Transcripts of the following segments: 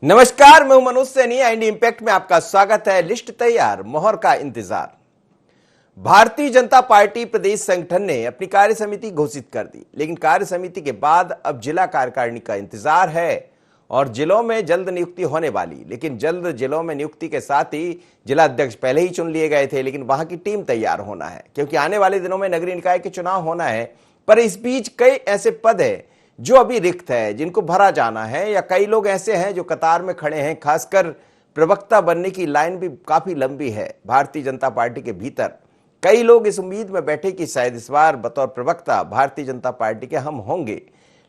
नमस्कार, मैं Manoj Saini. And impact में आपका स्वागत है। लिस्ट तैयार, मोहर का इंतजार। भारतीय जनता पार्टी प्रदेश संगठन ने अपनी कार्य समिति घोषित कर दी, लेकिन कार्य समिति के बाद अब जिला कार्यकारिणी का इंतजार है और जिलों में जल्द नियुक्ति होने वाली। लेकिन जल्द जिलों में नियुक्ति के साथ ही जिला अध्यक्ष पहले ही चुन लिए गए थे, लेकिन वहां की टीम तैयार होना है क्योंकि आने वाले दिनों में नगरीय निकाय के चुनाव होना है। पर इस बीच कई ऐसे पद है जो अभी रिक्त है, जिनको भरा जाना है, या कई लोग ऐसे हैं जो कतार में खड़े हैं। खासकर प्रवक्ता बनने की लाइन भी काफी लंबी है भारतीय जनता पार्टी के भीतर। कई लोग इस उम्मीद में बैठे कि शायद इस बार बतौर प्रवक्ता भारतीय जनता पार्टी के हम होंगे,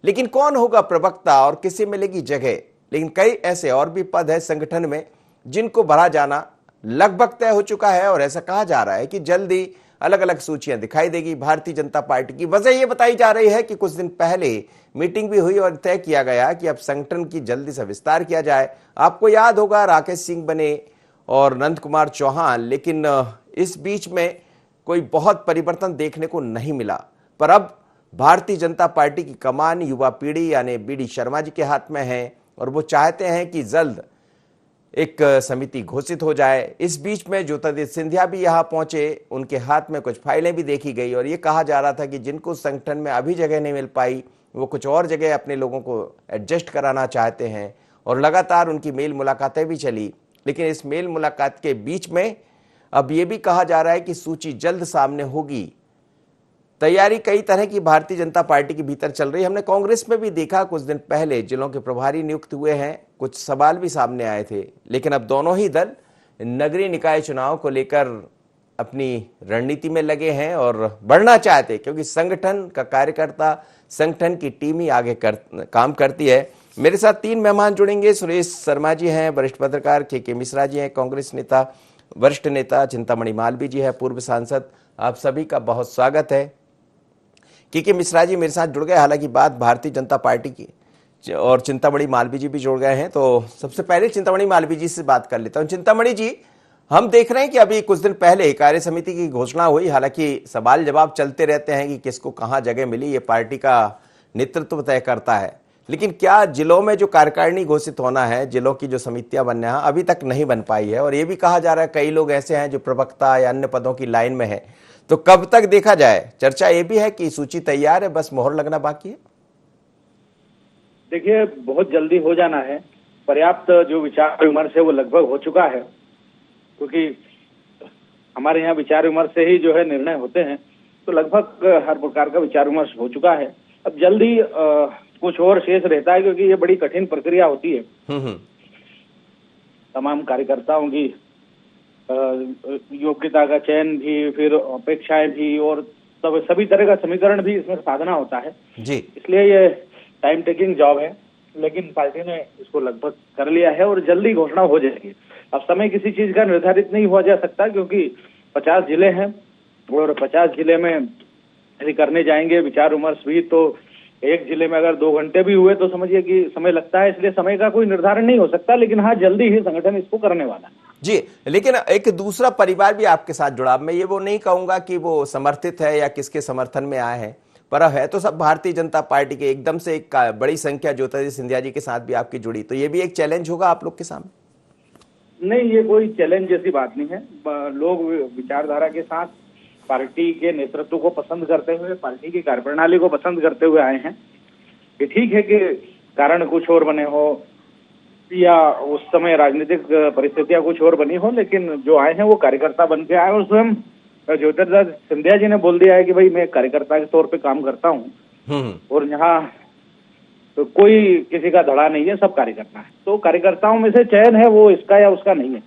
लेकिन कौन होगा प्रवक्ता और किसे मिलेगी जगह। लेकिन कई ऐसे और भी पद है संगठन में जिनको भरा जाना लगभग तय हो चुका है और ऐसा कहा जा रहा है कि जल्दी अलग अलग सूचियां दिखाई देगी भारतीय जनता पार्टी की। वजह यह बताई जा रही है कि कुछ दिन पहले मीटिंग भी हुई और तय किया गया कि अब संगठन की जल्दी से विस्तार किया जाए। आपको याद होगा राकेश सिंह बने और नंद कुमार चौहान, लेकिन इस बीच में कोई बहुत परिवर्तन देखने को नहीं मिला। पर अब भारतीय जनता पार्टी की कमान युवा पीढ़ी यानी बीडी शर्मा जी के हाथ में है और वो चाहते हैं कि जल्द एक समिति घोषित हो जाए। इस बीच में ज्योतिरादित्य सिंधिया भी यहां पहुंचे, उनके हाथ में कुछ फाइलें भी देखी गई और ये कहा जा रहा था कि जिनको संगठन में अभी जगह नहीं मिल पाई वो कुछ और जगह अपने लोगों को एडजस्ट कराना चाहते हैं। और लगातार उनकी मेल मुलाकातें भी चली, लेकिन इस मेल मुलाकात के बीच में अब ये भी कहा जा रहा है कि सूची जल्द सामने होगी। तैयारी कई तरह की भारतीय जनता पार्टी के भीतर चल रही है। हमने कांग्रेस में भी देखा, कुछ दिन पहले जिलों के प्रभारी नियुक्त हुए हैं, कुछ सवाल भी सामने आए थे। लेकिन अब दोनों ही दल नगरीय निकाय चुनाव को लेकर अपनी रणनीति में लगे हैं और बढ़ना चाहते हैं, क्योंकि संगठन का कार्यकर्ता, संगठन की टीम ही आगे काम करती है। मेरे साथ तीन मेहमान जुड़ेंगे। सुरेश शर्मा जी हैं, वरिष्ठ पत्रकार। के मिश्रा जी हैं, कांग्रेस नेता, वरिष्ठ नेता। चिंतामणि मालवीय जी है, पूर्व सांसद। आप सभी का बहुत स्वागत है। के मिश्रा जी मेरे साथ जुड़ गए, हालांकि बात भारतीय जनता पार्टी की, और चिंतामणि मालवीय जी भी जुड़ गए हैं। तो सबसे पहले चिंतामणि मालवीय जी से बात कर लेता हूं। चिंतामणि जी, हम देख रहे हैं कि अभी कुछ दिन पहले कार्य समिति की घोषणा हुई। हालांकि सवाल जवाब चलते रहते हैं कि किसको कहां जगह मिली, ये पार्टी का नेतृत्व तय करता है। लेकिन क्या जिलों में जो कार्यकारिणी घोषित होना है, जिलों की जो समितियां बनना है, अभी तक नहीं बन पाई है। और ये भी कहा जा रहा है कई लोग ऐसे हैं जो प्रवक्ता या अन्य पदों की लाइन में है। तो कब तक देखा जाए? चर्चा ये भी है कि सूची तैयार है, बस मोहर लगना बाकी है। देखिए, बहुत जल्दी हो जाना है। पर्याप्त जो विचार विमर्श है वो लगभग हो चुका है, क्योंकि हमारे यहाँ विचार विमर्श से ही जो है निर्णय होते हैं। तो लगभग हर प्रकार का विचार विमर्श हो चुका है। अब जल्दी कुछ और शेष रहता है, क्योंकि ये बड़ी कठिन प्रक्रिया होती है। तमाम कार्यकर्ताओं की योग्यता का चयन भी, फिर अपेक्षाएं भी, और सभी तरह का समीकरण भी इसमें साधना होता है जी। इसलिए ये टाइम टेकिंग जॉब है, लेकिन पार्टी ने इसको लगभग कर लिया है और जल्दी घोषणा हो जाएगी। अब समय किसी चीज का निर्धारित नहीं हुआ जा सकता, क्योंकि 50 जिले हैं और 50 जिले में यदि करने जाएंगे विचार विमर्श भी, तो एक जिले में अगर 2 घंटे भी हुए तो समझिए कि समय लगता है। इसलिए समय का कोई निर्धारण नहीं हो सकता, लेकिन हाँ, जल्दी ही संगठन इसको करने वाला है जी। लेकिन एक दूसरा परिवार भी आपके साथ जुड़ा। मैं ये वो नहीं कहूंगा कि वो समर्थित है या किसके समर्थन में आए हैं, पर है तो सब भारतीय जनता पार्टी के। एकदम से एक बड़ी संख्या ज्योतिरादित्य सिंधिया जी के साथ भी आपकी जुड़ी, तो ये भी एक चैलेंज होगा आप लोग के सामने। नहीं, ये कोई चैलेंज जैसी बात नहीं है। लोग विचारधारा के साथ पार्टी के नेतृत्व को पसंद करते हुए, पार्टी की कार्यप्रणाली को पसंद करते हुए आए हैं। ये ठीक है कि कारण कुछ और बने हो या उस समय राजनीतिक परिस्थितियां कुछ और बनी हो, लेकिन जो आए हैं वो कार्यकर्ता बन के आए। और स्वयं ज्योतिरादित्य सिंधिया जी ने बोल दिया है कि भाई मैं कार्यकर्ता के तौर पे काम करता हूँ और यहाँ तो कोई किसी का धड़ा नहीं है, सब कार्यकर्ता है। तो कार्यकर्ताओं में से चयन है वो इसका या उसका नहीं है।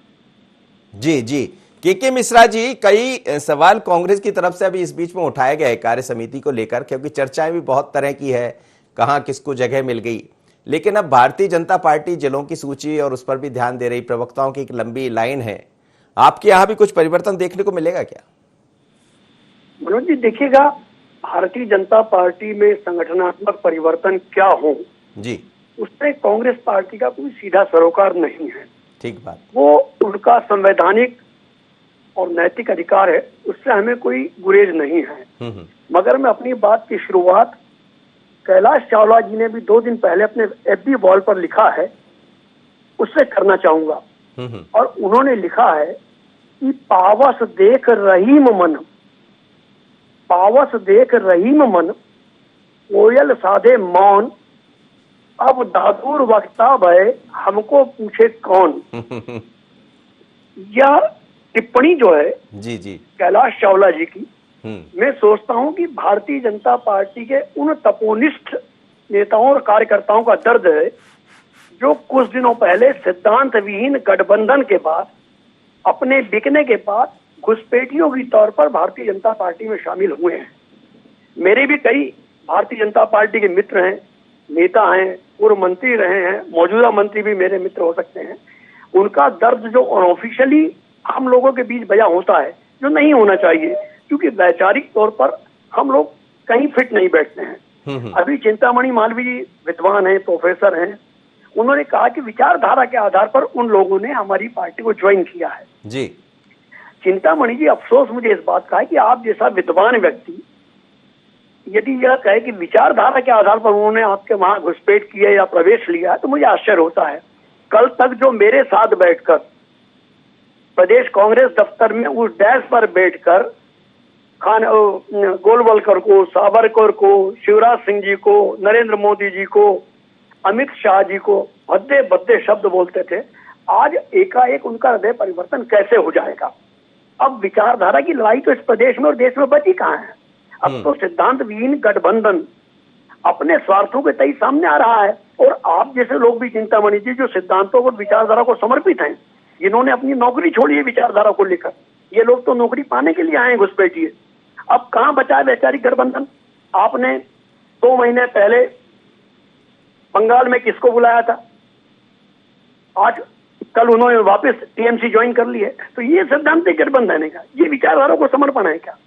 जी जी। के मिश्रा जी, कई सवाल कांग्रेस की तरफ से अभी इस बीच में उठाए गए कार्य समिति को लेकर, क्योंकि चर्चाएं भी बहुत तरह की है, कहां किसको जगह मिल गई। लेकिन अब भारतीय जनता पार्टी जिलों की सूची और उस पर भी ध्यान दे रही, प्रवक्ताओं की एक लंबी लाइन है। आपके यहाँ भी कुछ परिवर्तन देखने को मिलेगा क्या? मनोज जी, देखिएगा, भारतीय जनता पार्टी में संगठनात्मक परिवर्तन क्या हो जी, उसमें कांग्रेस पार्टी का कोई सीधा सरोकार नहीं है। ठीक बात। वो उनका संवैधानिक और नैतिक अधिकार है, उससे हमें कोई गुरेज नहीं है। मगर मैं अपनी बात की शुरुआत, कैलाश चावला जी ने भी 2 दिन पहले अपने FB वॉल पर लिखा है, उससे करना चाहूंगा। और उन्होंने लिखा है कि पावस देख रहीम मन, पावस देख रहीम मन, कोयल साधे मौन, अब दादूर वक्ता भय हमको पूछे कौन। यह टिप्पणी जो है जी जी कैलाश चावला जी की, मैं सोचता हूं कि भारतीय जनता पार्टी के उन तपोनिष्ठ नेताओं और कार्यकर्ताओं का दर्द है जो कुछ दिनों पहले सिद्धांत विहीन गठबंधन के बाद, अपने बिकने के बाद घुसपैठियों की तौर पर भारतीय जनता पार्टी में शामिल हुए हैं। मेरे भी कई भारतीय जनता पार्टी के मित्र हैं, नेता हैं, पूर्व मंत्री रहे हैं, मौजूदा मंत्री भी मेरे मित्र हो सकते हैं। उनका दर्द जो अनऑफिशियली हम लोगों के बीच बयां होता है, जो नहीं होना चाहिए, क्योंकि वैचारिक तौर पर हम लोग कहीं फिट नहीं बैठते हैं। अभी चिंतामणि मालवीय जी विद्वान हैं, प्रोफेसर हैं, उन्होंने कहा कि विचारधारा के आधार पर उन लोगों ने हमारी पार्टी को ज्वाइन किया है जी। चिंतामणि जी, अफसोस मुझे इस बात का है कि आप जैसा विद्वान व्यक्ति यदि यह कहे कि विचारधारा के आधार पर उन्होंने आपके वहां घुसपैठ किया या प्रवेश लिया, तो मुझे आश्चर्य होता है। कल तक जो मेरे साथ बैठकर प्रदेश कांग्रेस दफ्तर में उस डैश पर बैठकर गोलवलकर को, सावरकर को, शिवराज सिंह जी को, नरेंद्र मोदी जी को, अमित शाह जी को भद्दे भद्दे शब्द बोलते थे, आज एकाएक उनका हृदय परिवर्तन कैसे हो जाएगा? अब विचारधारा की लड़ाई तो इस प्रदेश में और देश में बची कहाँ है? अब तो सिद्धांत विहीन गठबंधन अपने स्वार्थों के तय सामने आ रहा है। और आप जैसे लोग भी, चिंतामणि जी, जो सिद्धांतों और विचारधारा को समर्पित हैं, जिन्होंने अपनी नौकरी छोड़ी है विचारधारा को लेकर, ये लोग तो नौकरी पाने के लिए आए हैं घुसपैठिए। अब कहाँ बचा है वैचारिक गठबंधन? आपने 2 महीने पहले बंगाल में किसको बुलाया था? आज कल उन्होंने वापस टीएमसी ज्वाइन कर ली है। तो ये सिद्धांतिक गठबंधन है क्या? ये विचारधारा को समर्पण है क्या?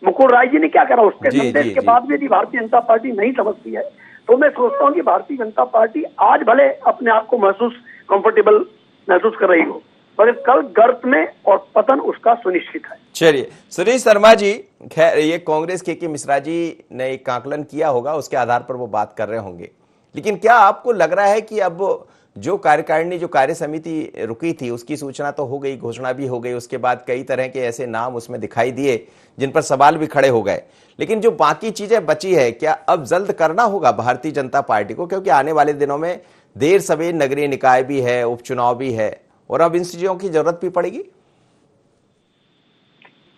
मुकुल राय जी ने क्या करा उसके निर्देश के बाद भी यदि भारतीय जनता पार्टी नहीं समझती है, तो मैं सोचता हूँ कि भारतीय जनता पार्टी आज भले अपने आप को कंफर्टेबल महसूस कर रही हो, मगर कल गर्त में और पतन उसका सुनिश्चित है। चलिए सुरेश शर्मा जी, खैर ये कांग्रेस के मिश्रा जी ने एक आकलन किया होगा, उसके आधार पर वो बात कर रहे होंगे, लेकिन क्या आपको लग रहा है कि अब जो कार्यकारिणी, जो कार्य समिति रुकी थी, उसकी सूचना तो हो गई, घोषणा भी हो गई, उसके बाद कई तरह के ऐसे नाम उसमें दिखाई दिए जिन पर सवाल भी खड़े हो गए, लेकिन जो बाकी चीजें बची है, क्या अब जल्द करना होगा भारतीय जनता पार्टी को? क्योंकि आने वाले दिनों में देर सवेर नगरीय निकाय भी है, उपचुनाव भी है, और अब इन चीजों की जरूरत भी पड़ेगी।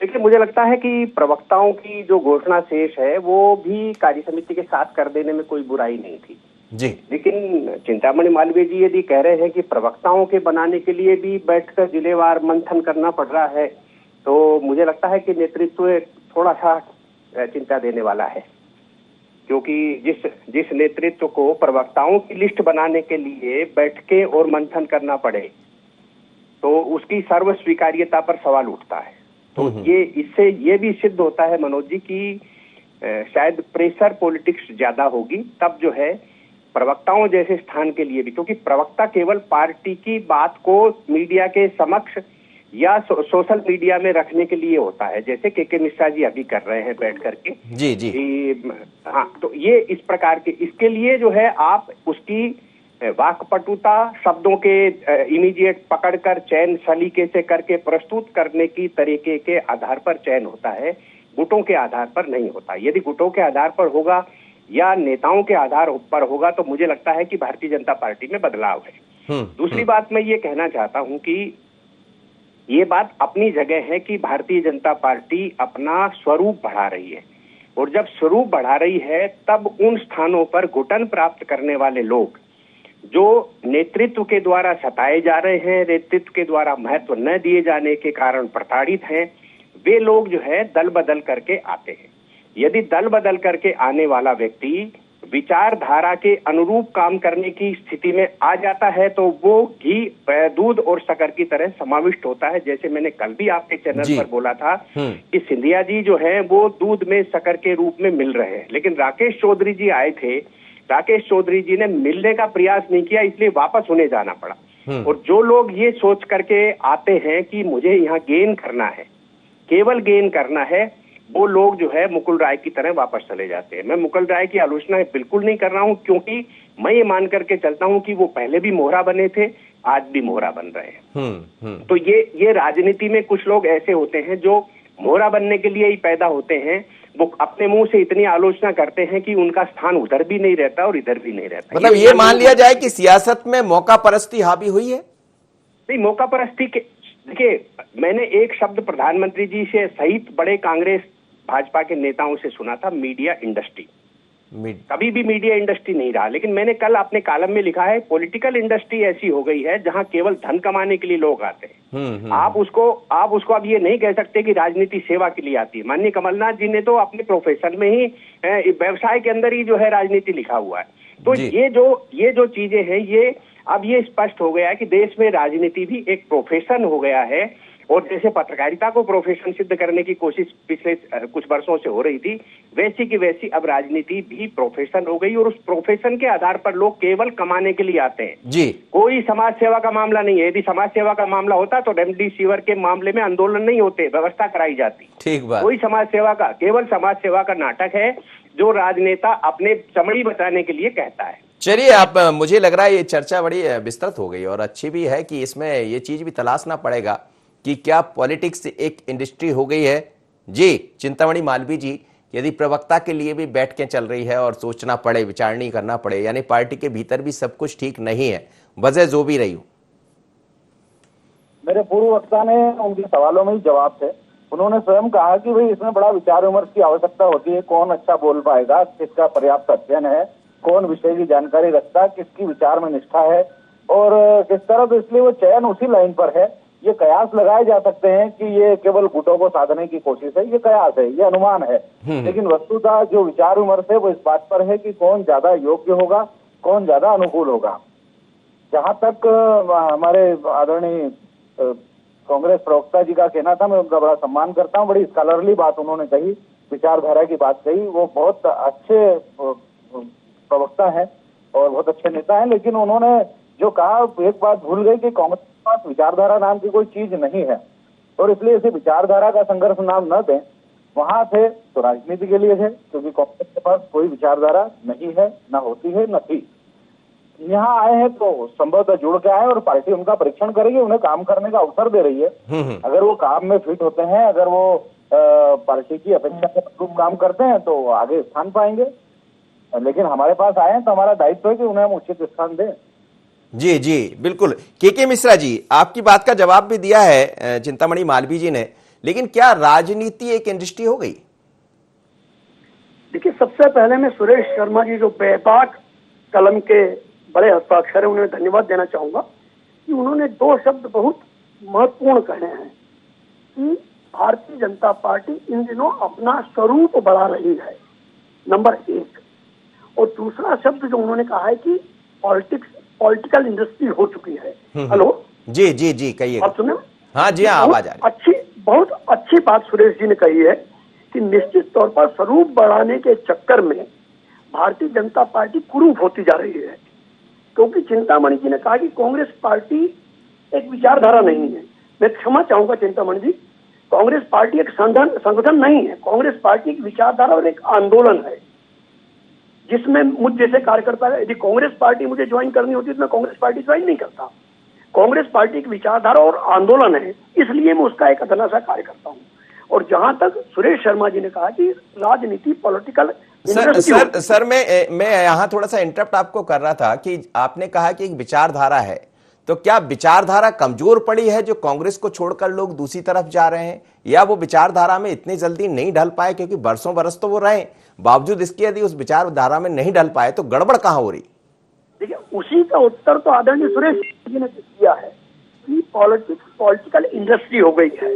देखिए, मुझे लगता है कि प्रवक्ताओं की जो घोषणा शेष है वो भी कार्य समिति के साथ कर देने में कोई बुराई नहीं थी जी। लेकिन चिंतामणि मालवीय जी यदि कह रहे हैं कि प्रवक्ताओं के बनाने के लिए भी बैठकर जिलेवार मंथन करना पड़ रहा है, तो मुझे लगता है कि नेतृत्व थोड़ा सा चिंता देने वाला है, क्योंकि जिस नेतृत्व को प्रवक्ताओं की लिस्ट बनाने के लिए बैठके और मंथन करना पड़े, तो उसकी सर्व स्वीकार्यता पर सवाल उठता है। तो इससे ये भी सिद्ध होता है मनोज जी की शायद प्रेशर पॉलिटिक्स ज्यादा होगी तब जो है प्रवक्ताओं जैसे स्थान के लिए भी, क्योंकि प्रवक्ता केवल पार्टी की बात को मीडिया के समक्ष या सोशल मीडिया में रखने के लिए होता है, जैसे के मिश्रा जी अभी कर रहे हैं बैठ करके। जी जी। हाँ, तो ये इस प्रकार के, इसके लिए जो है आप उसकी वाक्पटुता, शब्दों के इमीडिएट पकड़कर चयन सलीके से करके प्रस्तुत करने की तरीके के आधार पर चयन होता है, गुटों के आधार पर नहीं होता। यदि गुटों के आधार पर होगा या नेताओं के आधार पर होगा तो मुझे लगता है कि भारतीय जनता पार्टी में बदलाव है। दूसरी बात मैं ये कहना चाहता हूं कि ये बात अपनी जगह है कि भारतीय जनता पार्टी अपना स्वरूप बढ़ा रही है, और जब स्वरूप बढ़ा रही है तब उन स्थानों पर घुटन प्राप्त करने वाले लोग जो नेतृत्व के द्वारा सताए जा रहे हैं, नेतृत्व के द्वारा महत्व न दिए जाने के कारण प्रताड़ित हैं, वे लोग जो है दल बदल करके आते हैं। यदि दल बदल करके आने वाला व्यक्ति विचारधारा के अनुरूप काम करने की स्थिति में आ जाता है तो वो घी, दूध और शक्कर की तरह समाविष्ट होता है। जैसे मैंने कल भी आपके चैनल पर बोला था कि सिंधिया जी जो है वो दूध में शक्कर के रूप में मिल रहे हैं, लेकिन राकेश चौधरी जी आए थे, राकेश चौधरी जी ने मिलने का प्रयास नहीं किया, इसलिए वापस उन्हें जाना पड़ा। और जो लोग ये सोच करके आते हैं कि मुझे यहाँ गेन करना है, केवल गेन करना है, वो लोग जो है मुकुल राय की तरह वापस चले जाते हैं। मैं मुकुल राय की आलोचना बिल्कुल नहीं कर रहा हूं, क्योंकि मैं ये मान करके चलता हूं कि वो पहले भी मोहरा बने थे, आज भी मोहरा बन रहे हैं। तो ये राजनीति में कुछ लोग ऐसे होते हैं जो मोहरा बनने के लिए ही पैदा होते हैं। वो अपने मुंह से इतनी आलोचना करते हैं कि उनका स्थान उधर भी नहीं रहता और इधर भी नहीं रहता। मतलब ये मान लिया जाए कि सियासत में मौका परस्ती हावी हुई है? नहीं, मौका परस्ती के देखिए, मैंने एक शब्द प्रधानमंत्री जी से सहित बड़े कांग्रेस भाजपा के नेताओं से सुना था, मीडिया इंडस्ट्री। कभी भी मीडिया इंडस्ट्री नहीं रहा, लेकिन मैंने कल अपने कॉलम में लिखा है पॉलिटिकल इंडस्ट्री ऐसी हो गई है जहां केवल धन कमाने के लिए लोग आते हैं। आप उसको अब ये नहीं कह सकते कि राजनीति सेवा के लिए आती है। माननीय कमलनाथ जी ने तो अपने प्रोफेशन में ही, व्यवसाय के अंदर ही जो है राजनीति लिखा हुआ है। तो ये जो चीजें हैं, ये अब ये स्पष्ट हो गया है कि देश में राजनीति भी एक प्रोफेशन हो गया है। और जैसे पत्रकारिता को प्रोफेशन सिद्ध करने की कोशिश पिछले कुछ वर्षों से हो रही थी, वैसी की वैसी अब राजनीति भी प्रोफेशन हो गई। और उस प्रोफेशन के आधार पर लोग केवल कमाने के लिए आते हैं जी। कोई समाज सेवा का मामला नहीं है। यदि समाज सेवा का मामला होता तो रेमडेसिविर के मामले में आंदोलन नहीं होते, व्यवस्था कराई जाती। ठीक बात। कोई समाज सेवा का, केवल समाज सेवा का नाटक है जो राजनेता अपने चमड़ी बचाने के लिए कहता है। चलिए, आप, मुझे लग रहा है ये चर्चा बड़ी विस्तृत हो गई और अच्छी भी है कि इसमें ये चीज भी तलाशना पड़ेगा कि क्या पॉलिटिक्स एक इंडस्ट्री हो गई है। जी चिंतामणि मालवीय जी, यदि प्रवक्ता के लिए भी बैठ के चल रही है और सोचना पड़े, विचारणी करना पड़े, यानी पार्टी के भीतर भी सब कुछ ठीक नहीं है, वजह जो भी रही हो। मेरे पूर्व वक्ता ने उनके सवालों में ही जवाब थे। उन्होंने स्वयं कहा कि भाई इसमें बड़ा विचार विमर्श की आवश्यकता होती है। कौन अच्छा बोल पाएगा, किसका पर्याप्त अध्ययन है, कौन विषय की जानकारी रखता है, किसकी विचार में निष्ठा है और किस तरह। तो इसलिए वो चयन उसी लाइन पर है। ये कयास लगाए जा सकते हैं कि ये केवल गुटों को साधने की कोशिश है, ये कयास है, ये अनुमान है। लेकिन वस्तुतः जो विचार विमर्श है वो इस बात पर है कि कौन ज्यादा योग्य होगा, कौन ज्यादा अनुकूल होगा। जहां तक हमारे आदरणीय कांग्रेस प्रवक्ता जी का कहना था, मैं उनका बड़ा सम्मान करता हूं। बड़ी स्कॉलरली बात उन्होंने कही, विचारधारा की बात कही। वो बहुत अच्छे प्रवक्ता है और बहुत अच्छे नेता हैं। लेकिन उन्होंने जो कहा, एक बात भूल गई कि कांग्रेस के पास विचारधारा नाम की कोई चीज नहीं है और इसलिए इसे विचारधारा का संघर्ष नाम न दें। वहां थे तो राजनीति के लिए थे, क्योंकि कांग्रेस के पास कोई विचारधारा नहीं है, न होती है, न थी। यहाँ आए हैं तो संभवतः जुड़ के आए और पार्टी उनका परीक्षण करेगी, उन्हें काम करने का अवसर दे रही है। अगर वो काम में फिट होते हैं, अगर वो पार्टी की अपेक्षा के अनुरूप काम करते हैं तो आगे स्थान पाएंगे। लेकिन हमारे पास आए हैं तो हमारा दायित्व है कि उन्हें हम उचित स्थान दें। जी जी बिल्कुल। के मिश्रा जी, आपकी बात का जवाब भी दिया है चिंतामणि मालवीय जी ने, लेकिन क्या राजनीति एक इंडस्ट्री हो गई? देखिए, सबसे पहले मैं सुरेश शर्मा जी जो बेबाक कलम के बड़े हस्ताक्षर है उन्हें धन्यवाद देना चाहूंगा कि उन्होंने दो शब्द बहुत महत्वपूर्ण कहे हैं कि भारतीय जनता पार्टी इन दिनों अपना स्वरूप बढ़ा रही है, नंबर एक। और दूसरा शब्द जो उन्होंने कहा है कि पॉलिटिकल इंडस्ट्री हो चुकी है। हेलो जी जी जी, कहिए। आप सुने? हाँ जी हाँ, आवाज आ रही। बहुत अच्छी बात सुरेश जी ने कही है कि निश्चित तौर पर स्वरूप बढ़ाने के चक्कर में भारतीय जनता पार्टी कुरूप होती जा रही है। क्योंकि चिंतामणि जी ने कहा कि कांग्रेस पार्टी एक विचारधारा नहीं है। मैं क्षमा चाहूंगा चिंतामणि जी, कांग्रेस पार्टी एक संगठन नहीं है। कांग्रेस पार्टी एक विचारधारा और एक आंदोलन है जिसमें मुझ जैसे कार्यकर्ता है, यदि कांग्रेस पार्टी मुझे ज्वाइन करनी होती तो मैं कांग्रेस पार्टी ज्वाइन नहीं करता। कांग्रेस पार्टी एक विचारधारा और आंदोलन है, इसलिए मैं उसका एक अदना सा कार्य करता हूँ। और जहां तक सुरेश शर्मा जी ने कहा कि राजनीति पॉलिटिकल सर मैं यहाँ थोड़ा सा इंटरप्ट आपको कर रहा था कि आपने कहा कि एक विचारधारा है, तो क्या विचारधारा कमजोर पड़ी है जो कांग्रेस को छोड़कर लोग दूसरी तरफ जा रहे हैं, या वो विचारधारा में इतनी जल्दी नहीं ढल पाए? क्योंकि बरसों बरस तो वो रहे, बावजूद इसके यदि उस विचारधारा में नहीं ढल पाए तो गड़बड़ कहाँ हो रही? देखिए, उसी का उत्तर तो आदरणीय सुरेश जी ने दिया है कि पॉलिटिकल इंडस्ट्री हो गई है।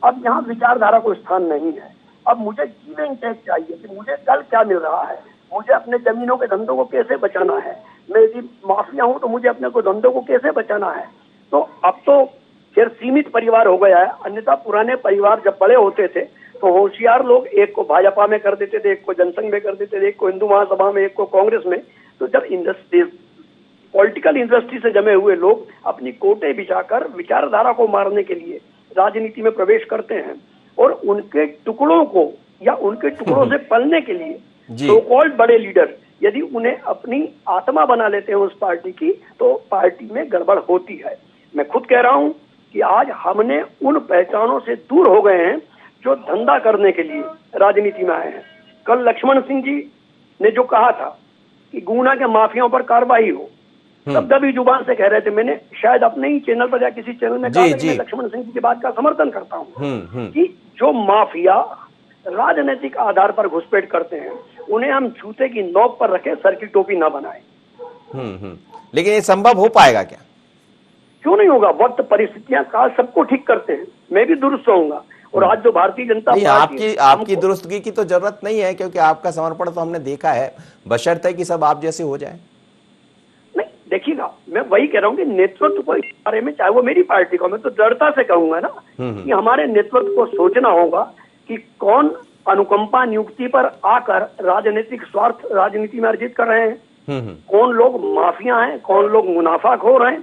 अब यहाँ विचारधारा को स्थान नहीं है। अब मुझे गिविंग टेक चाहिए कि मुझे कल क्या मिल रहा है, मुझे अपने जमीनों के धंधों को कैसे बचाना है, मैं यदि माफिया हूं तो मुझे अपने को धंधों को कैसे बचाना है। तो अब तो फिर सीमित परिवार हो गया है, अन्यथा पुराने परिवार जब बड़े होते थे तो होशियार लोग एक को भाजपा में कर देते थे, एक को जनसंघ में कर देते थे, एक को हिंदू महासभा में, एक को कांग्रेस में। तो जब इंडस्ट्री पॉलिटिकल इंडस्ट्री से जमे हुए लोग अपनी कोटे बिछाकर विचारधारा को मारने के लिए राजनीति में प्रवेश करते हैं और उनके टुकड़ों को या उनके टुकड़ों से पलने के लिए सो कॉल्ड बड़े लीडर यदि उन्हें अपनी आत्मा बना लेते हैं उस पार्टी की, तो पार्टी में गड़बड़ होती है। मैं खुद कह रहा हूं कि आज हमने उन पहचानों से दूर हो गए हैं जो धंधा करने के लिए राजनीति में आए हैं। कल लक्ष्मण सिंह जी ने जो कहा था कि गुना के माफियाओं पर कार्रवाई हो, तब भी जुबान से कह रहे थे, मैंने शायद अपने ही चैनल पर या किसी चैनल में कहा था कि मैं लक्ष्मण सिंह जी की बात का समर्थन करता हूं कि जो माफिया राजनीतिक आधार पर घुसपैठ करते हैं उन्हें हम जूते की नोक पर रखे, सर की टोपी ना बनाए। लेकिन ये संभव हो पाएगा क्या? क्यों नहीं होगा? वक्त, परिस्थितियां, काल सबको ठीक करते हैं। मैं भी दुरुस्त होऊंगा। और आज जो भारतीय जनता पार्टी आपकी दुरुस्तगी की तो जरूरत नहीं है, क्योंकि आपका समर्पण तो हमने देखा है, बशर्ते कि सब आप जैसे हो जाए। नहीं, देखिएगा, मैं वही कह रहा हूँ कि नेतृत्व को इस बारे में, चाहे वो मेरी पार्टी को, मैं तो दृढ़ता से कहूंगा ना कि हमारे नेतृत्व को सोचना होगा कि कौन अनुकंपा नियुक्ति पर आकर राजनीतिक स्वार्थ राजनीति में अर्जित कर रहे हैं, कौन लोग माफिया हैं, कौन लोग मुनाफाखोर हैं,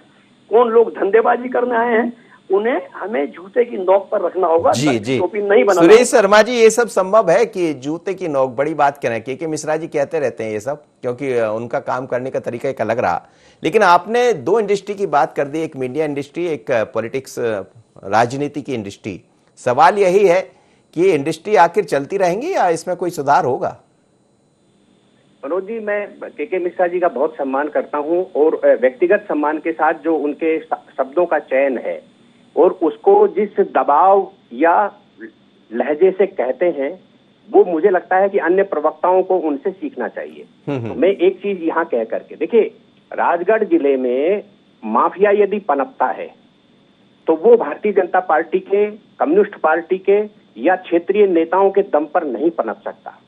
कौन लोग धंधेबाजी करने आए हैं। उन्हें हमें जूते की नोक पर रखना होगा, टोपी नहीं बनाना। सुरेश शर्मा जी, ये सब संभव है कि जूते की नोक? बड़ी बात कह रहे हैं के मिश्रा जी, कहते रहते हैं ये सब, क्योंकि उनका काम करने का तरीका एक अलग रहा। लेकिन आपने दो इंडस्ट्री की बात कर दी, एक मीडिया इंडस्ट्री, एक पॉलिटिक्स राजनीति की इंडस्ट्री। सवाल यही है कि ये इंडस्ट्री आखिर चलती रहेंगी या इसमें कोई सुधार होगा? मनोज जी, मैं के मिश्रा जी का बहुत सम्मान करता हूं और व्यक्तिगत सम्मान के साथ जो उनके शब्दों का चयन है और उसको जिस दबाव या लहजे से कहते हैं, वो मुझे लगता है कि अन्य प्रवक्ताओं को उनसे सीखना चाहिए। तो मैं एक चीज यहाँ कह करके, देखिए, राजगढ़ जिले में माफिया यदि पनपता है तो वो भारतीय जनता पार्टी के, कम्युनिस्ट पार्टी के या क्षेत्रीय नेताओं के दम पर नहीं पनप सकता।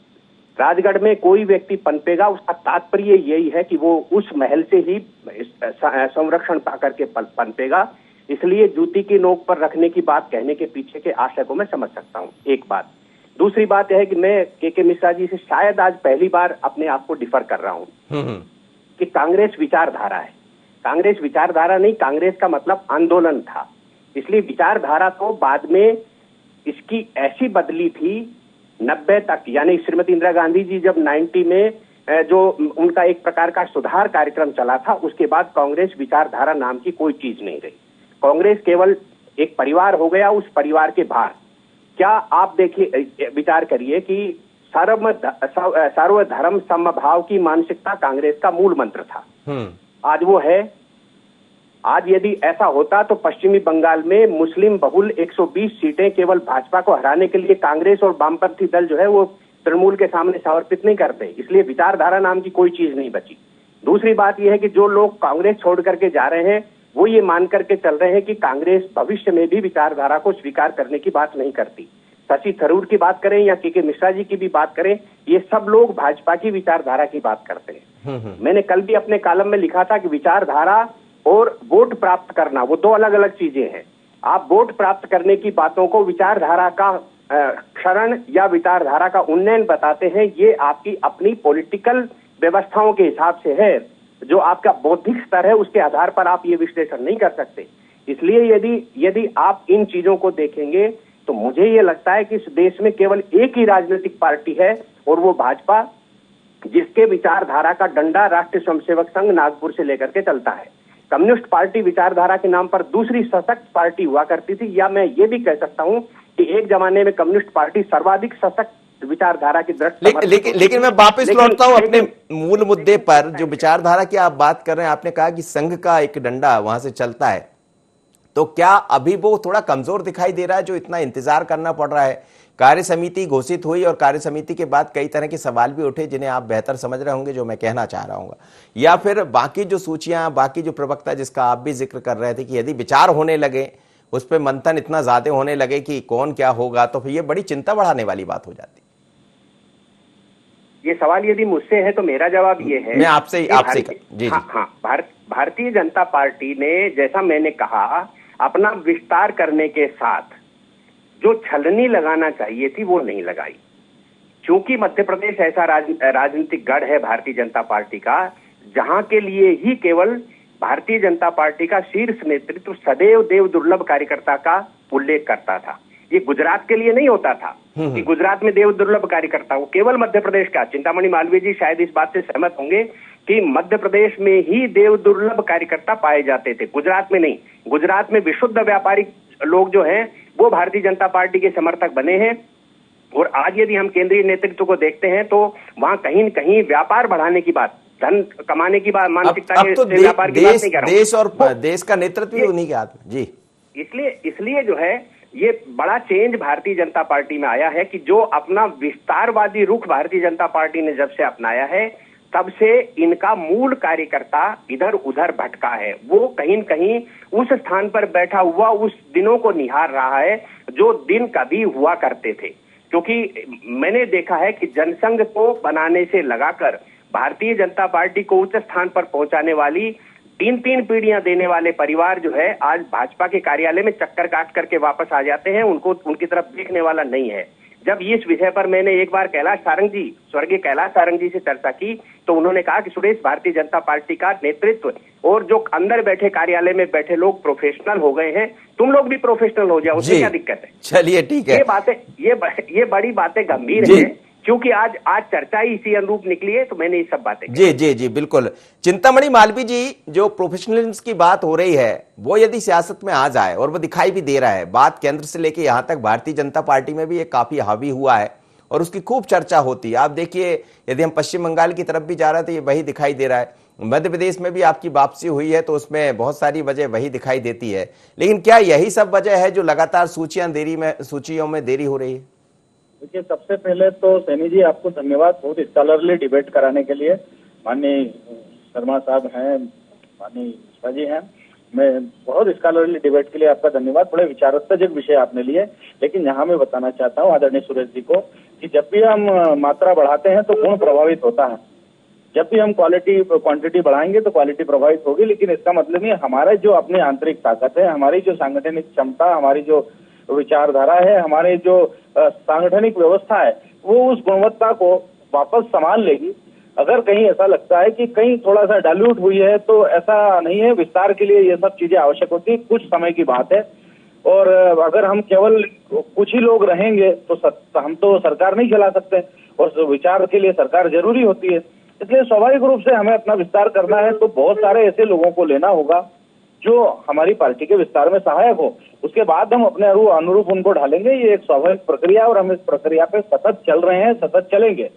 राजगढ़ में कोई व्यक्ति पनपेगा, उसका तात्पर्य यही है कि वो उस महल से ही संरक्षण पाकर के पनपेगा। इसलिए जूती की नोक पर रखने की बात कहने के पीछे के आशय को मैं समझ सकता हूं, एक बात। दूसरी बात यह है कि मैं के मिश्रा जी से शायद आज पहली बार अपने आप को डिफर कर रहा हूं कि कांग्रेस विचारधारा है। कांग्रेस विचारधारा नहीं, कांग्रेस का मतलब आंदोलन था। इसलिए विचारधारा तो बाद में इसकी ऐसी बदली थी 90 तक, यानी श्रीमती इंदिरा गांधी जी जब 90 में जो उनका एक प्रकार का सुधार कार्यक्रम चला था, उसके बाद कांग्रेस विचारधारा नाम की कोई चीज नहीं रही। कांग्रेस केवल एक परिवार हो गया, उस परिवार के बाहर। क्या आप देखिए, विचार करिए कि सर्वधर्म समभाव की मानसिकता कांग्रेस का मूल मंत्र था। आज वो है? आज यदि ऐसा होता तो पश्चिमी बंगाल में मुस्लिम बहुल 120 सीटें केवल भाजपा को हराने के लिए कांग्रेस और वामपंथी दल जो है वो तृणमूल के सामने समर्पित नहीं करते। इसलिए विचारधारा नाम की कोई चीज नहीं बची। दूसरी बात यह है कि जो लोग कांग्रेस छोड़ करके जा रहे हैं वो ये मान करके चल रहे हैं कि कांग्रेस भविष्य में भी विचारधारा को स्वीकार करने की बात नहीं करती। शशि थरूर की बात करें या के मिश्रा जी की भी बात करें, ये सब लोग भाजपा की विचारधारा की बात करते हैं। मैंने कल भी अपने कॉलम में लिखा था कि विचारधारा और वोट प्राप्त करना वो दो अलग अलग चीजें हैं। आप वोट प्राप्त करने की बातों को विचारधारा का क्षरण या विचारधारा का उन्नयन बताते हैं। ये आपकी अपनी पॉलिटिकल व्यवस्थाओं के हिसाब से है। जो आपका बौद्धिक स्तर है उसके आधार पर आप ये विश्लेषण नहीं कर सकते। इसलिए यदि आप इन चीजों को देखेंगे तो मुझे ये लगता है कि इस देश में केवल एक ही राजनीतिक पार्टी है और वो भाजपा, जिसके विचारधारा का डंडा राष्ट्रीय स्वयंसेवक संघ नागपुर से लेकर के चलता है। कम्युनिस्ट पार्टी विचारधारा के नाम पर दूसरी सशक्त पार्टी हुआ करती थी, या मैं ये भी कह सकता हूं कि एक जमाने में कम्युनिस्ट पार्टी सर्वाधिक सशक्त विचारधारा की दृढ़। लेकिन मैं वापस लौटता हूं अपने मूल मुद्दे पर। जो विचारधारा की आप बात कर रहे हैं, आपने कहा कि संघ का एक डंडा वहां से चलता है, तो क्या अभी वो थोड़ा कमजोर दिखाई दे रहा है जो इतना इंतजार करना पड़ रहा है? कार्य समिति घोषित हुई और कार्य समिति के बाद कई तरह के सवाल भी उठे जिन्हें आप बेहतर समझ रहे होंगे जो मैं कहना चाह रहा हूँ, या फिर बाकी जो सूचियां, बाकी जो प्रवक्ता जिसका आप भी जिक्र कर रहे थे कि यदि विचार होने लगे, उस पर मंथन इतना ज्यादा होने लगे कि कौन क्या होगा, तो फिर ये बड़ी चिंता बढ़ाने वाली बात हो जाती। ये सवाल यदि मुझसे है तो मेरा जवाब ये है, मैं आपसे जी। हाँ, भारतीय जनता पार्टी ने, जैसा मैंने कहा, अपना विस्तार करने के साथ जो छलनी लगाना चाहिए थी वो नहीं लगाई। क्योंकि मध्य प्रदेश ऐसा राजनीतिक गढ़ है भारतीय जनता पार्टी का, जहां के लिए ही केवल भारतीय जनता पार्टी का शीर्ष नेतृत्व सदैव देव दुर्लभ कार्यकर्ता का उल्लेख करता था। ये गुजरात के लिए नहीं होता था। कि गुजरात में देव दुर्लभ कार्यकर्ता, वो केवल मध्य प्रदेश का, चिंतामणि मालवीय जी शायद इस बात से सहमत होंगे कि मध्य प्रदेश में ही देव दुर्लभ कार्यकर्ता पाए जाते थे, गुजरात में नहीं। गुजरात में विशुद्ध व्यापारिक लोग जो हैं वो भारतीय जनता पार्टी के समर्थक बने हैं। और आज यदि हम केंद्रीय नेतृत्व को देखते हैं तो वहां कहीं न कहीं व्यापार बढ़ाने की बात, धन कमाने की बात, मानसिकता अब तो व्यापार की बात नहीं कर रहा हूं। देश और देश का नेतृत्व भी उन्हीं के हाथ में जी। इसलिए जो है ये बड़ा चेंज भारतीय जनता पार्टी में आया है कि जो अपना विस्तारवादी रुख भारतीय जनता पार्टी ने जब से अपनाया है तब से इनका मूल कार्यकर्ता इधर उधर भटका है। वो कहीं न कहीं उस स्थान पर बैठा हुआ उस दिनों को निहार रहा है जो दिन कभी हुआ करते थे। क्योंकि मैंने देखा है कि जनसंघ को बनाने से लगाकर भारतीय जनता पार्टी को उच्च स्थान पर पहुंचाने वाली 3-3 पीढ़ियां देने वाले परिवार जो है आज भाजपा के कार्यालय में चक्कर काट करके वापस आ जाते हैं, उनको उनकी तरफ देखने वाला नहीं है। जब इस विषय पर मैंने एक बार कैलाश सारंग जी, स्वर्गीय कैलाश सारंग जी से चर्चा की तो उन्होंने कहा कि सुरेश, भारतीय जनता पार्टी का नेतृत्व और जो अंदर बैठे कार्यालय में बैठे लोग प्रोफेशनल हो गए हैं, तुम लोग भी प्रोफेशनल हो जाओ, उसमें क्या दिक्कत है। चलिए ठीक है, ये बड़ी बातें गंभीर है क्योंकि आज चर्चा ही इसी अनुरूप निकली है, तो मैंने ये सब बातें जी बिल्कुल। चिंतामणि मालवीय जी, जो प्रोफेशनलिज्म की बात हो रही है वो यदि सियासत में आ जाए, और वो दिखाई भी दे रहा है, बात केंद्र से लेके यहाँ तक भारतीय जनता पार्टी में भी ये काफी हावी हुआ है और उसकी खूब चर्चा होती है। आप देखिए, यदि हम पश्चिम बंगाल की तरफ भी जा रहे हैं तो ये वही दिखाई दे रहा है। मध्य प्रदेश में भी आपकी वापसी हुई है तो उसमें बहुत सारी वजह वही दिखाई देती है। लेकिन क्या यही सब वजह है जो लगातार सूचियों में देरी हो रही है? देखिए, सबसे पहले तो सैनी जी आपको धन्यवाद बहुत स्कॉलरली डिबेट कराने के लिए। माननीय शर्मा साहब हैं, माननीय मिश्रा जी हैं, मैं बहुत स्कॉलरली डिबेट के लिए आपका धन्यवाद। बड़े विचारोत्तेजक विषय आपने लिए। लेकिन यहाँ मैं बताना चाहता हूँ आदरणीय सुरेश जी को कि जब भी हम मात्रा बढ़ाते हैं तो गुण प्रभावित होता है, जब भी हम क्वांटिटी बढ़ाएंगे तो क्वालिटी प्रभावित होगी। लेकिन इसका मतलब नहीं, हमारे जो अपनी आंतरिक ताकत है, हमारी जो सांगठनिक क्षमता, हमारी जो विचारधारा है, हमारे जो सांगठनिक व्यवस्था है, वो उस गुणवत्ता को वापस संभाल लेगी। अगर कहीं ऐसा लगता है कि कहीं थोड़ा सा डाइल्यूट हुई है तो ऐसा नहीं है, विस्तार के लिए ये सब चीजें आवश्यक होती है, कुछ समय की बात है। और अगर हम केवल कुछ ही लोग रहेंगे तो हम तो सरकार नहीं चला सकते, और विचार के लिए सरकार जरूरी होती है। इसलिए स्वाभाविक रूप से हमें अपना विस्तार करना है तो बहुत सारे ऐसे लोगों को लेना होगा जो हमारी पार्टी के विस्तार में सहायक हो। उसके बाद हम अपने अनुरूप उनको ढालेंगे। ये एक स्वाभाविक प्रक्रिया और हम इस प्रक्रिया पे सतत चल रहे हैं, सतत चलेंगे।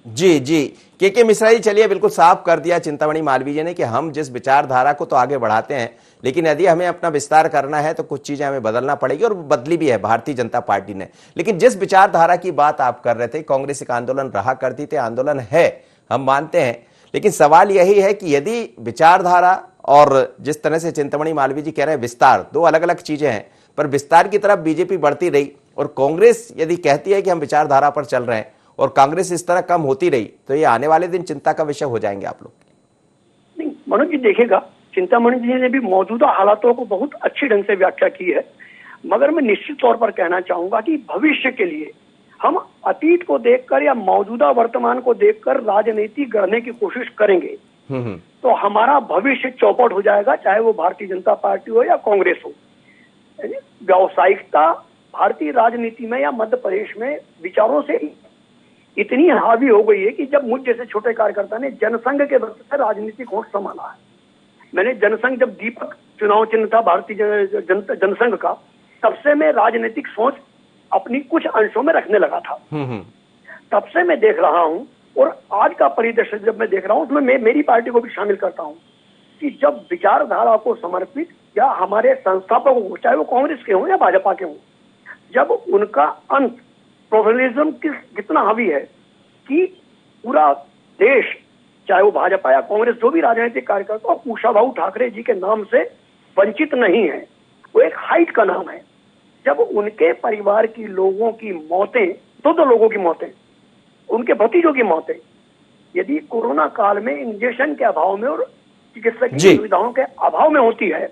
जी के मिश्रा जी, चलिए बिल्कुल साफ कर दिया चिंतामणि मालवीय जी ने कि हम जिस विचारधारा को तो आगे बढ़ाते हैं, लेकिन यदि हमें अपना विस्तार करना है तो कुछ चीजें हमें बदलना पड़ेगी, और बदली भी है भारतीय जनता पार्टी ने। लेकिन जिस विचारधारा की बात आप कर रहे थे, कांग्रेस एक आंदोलन रहा करती थी, आंदोलन है, हम मानते हैं, लेकिन सवाल यही है कि यदि विचारधारा और जिस तरह से चिंतामणि मालवीय जी कह रहे हैं विस्तार, दो अलग अलग चीजें हैं, पर विस्तार की तरफ बीजेपी बढ़ती रही और कांग्रेस यदि कहती है कि हम विचारधारा पर चल रहे हैं और कांग्रेस इस तरह कम होती रही, तो ये आने वाले दिन चिंता का विषय हो जाएंगे आप लोग। नहीं, मनोज जी देखिएगा, चिंतामणि जी ने भी मौजूदा हालातों को बहुत अच्छी ढंग से व्याख्या की है, मगर मैं निश्चित तौर पर कहना चाहूंगा कि भविष्य के लिए हम अतीत को देखकर या मौजूदा वर्तमान को देखकर राजनीति गढ़ने की कोशिश करेंगे तो हमारा भविष्य चौपट हो जाएगा, चाहे वो भारतीय जनता पार्टी हो या कांग्रेस हो। व्यावसायिकता भारतीय राजनीति में या मध्य प्रदेश में विचारों से इतनी हावी हो गई है कि जब मुझ जैसे छोटे कार्यकर्ता ने जनसंघ के वक्त से राजनीतिक होंठ संभाला है, मैंने जनसंघ, जब दीपक चुनाव चिन्ह था भारतीय जनसंघ का, तब से मैं राजनीतिक सोच अपनी कुछ अंशों में रखने लगा था। तब से मैं देख रहा हूं, और आज का परिदृश्य जब मैं देख रहा हूं उसमें मैं मेरी पार्टी को भी शामिल करता हूं कि जब विचारधारा को समर्पित या हमारे संस्थापकों को, चाहे वो कांग्रेस के हों या भाजपा के हों, जब उनका अंत प्रोफेशनलिज्म कितना हावी है कि पूरा देश, चाहे वो भाजपा या कांग्रेस, जो भी राजनीतिक कार्यकर्ता कुशाभाऊ ठाकरे जी के नाम से वंचित नहीं है, वो एक हाइट का नाम है। जब उनके परिवार की लोगों की मौतें, दो लोगों की मौतें, उनके भतीजों की मौतें, यदि कोरोना काल में इंजेक्शन के अभाव में और चिकित्सा की सुविधाओं के अभाव में होती है,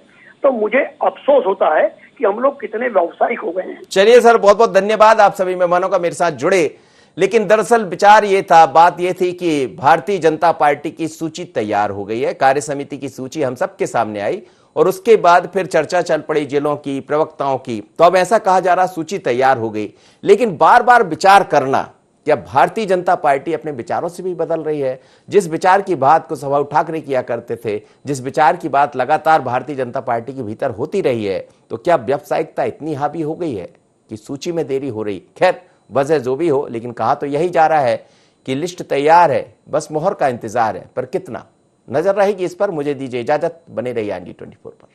तो मुझे अफसोस होता है कि हम लोग कितने व्यावसायिक हो गए हैं। चलिए सर, बहुत बहुत धन्यवाद आप सभी मेहमानों का मेरे साथ जुड़े। लेकिन दरअसल विचार ये था, बात ये थी कि भारतीय जनता पार्टी की सूची तैयार हो गई है, कार्य समिति की सूची हम सबके सामने आई और उसके बाद फिर चर्चा चल पड़ी जिलों की, प्रवक्ताओं की। तो अब ऐसा कहा जा रहा सूची तैयार हो गई, लेकिन बार बार विचार करना, क्या भारतीय जनता पार्टी अपने विचारों से भी बदल रही है? जिस विचार की बात को सवाल ठाकरे किया करते थे, जिस विचार की बात लगातार भारतीय जनता पार्टी के भीतर होती रही है, तो क्या व्यावसायिकता इतनी हावी हो गई है कि सूची में देरी हो रही? खैर, वजह जो भी हो, लेकिन कहा तो यही जा रहा है कि लिस्ट तैयार है, बस मोहर का इंतजार है। पर कितना नजर रहेगी इस पर? मुझे दीजिए इजाजत, बने रहिए IND 24 पर।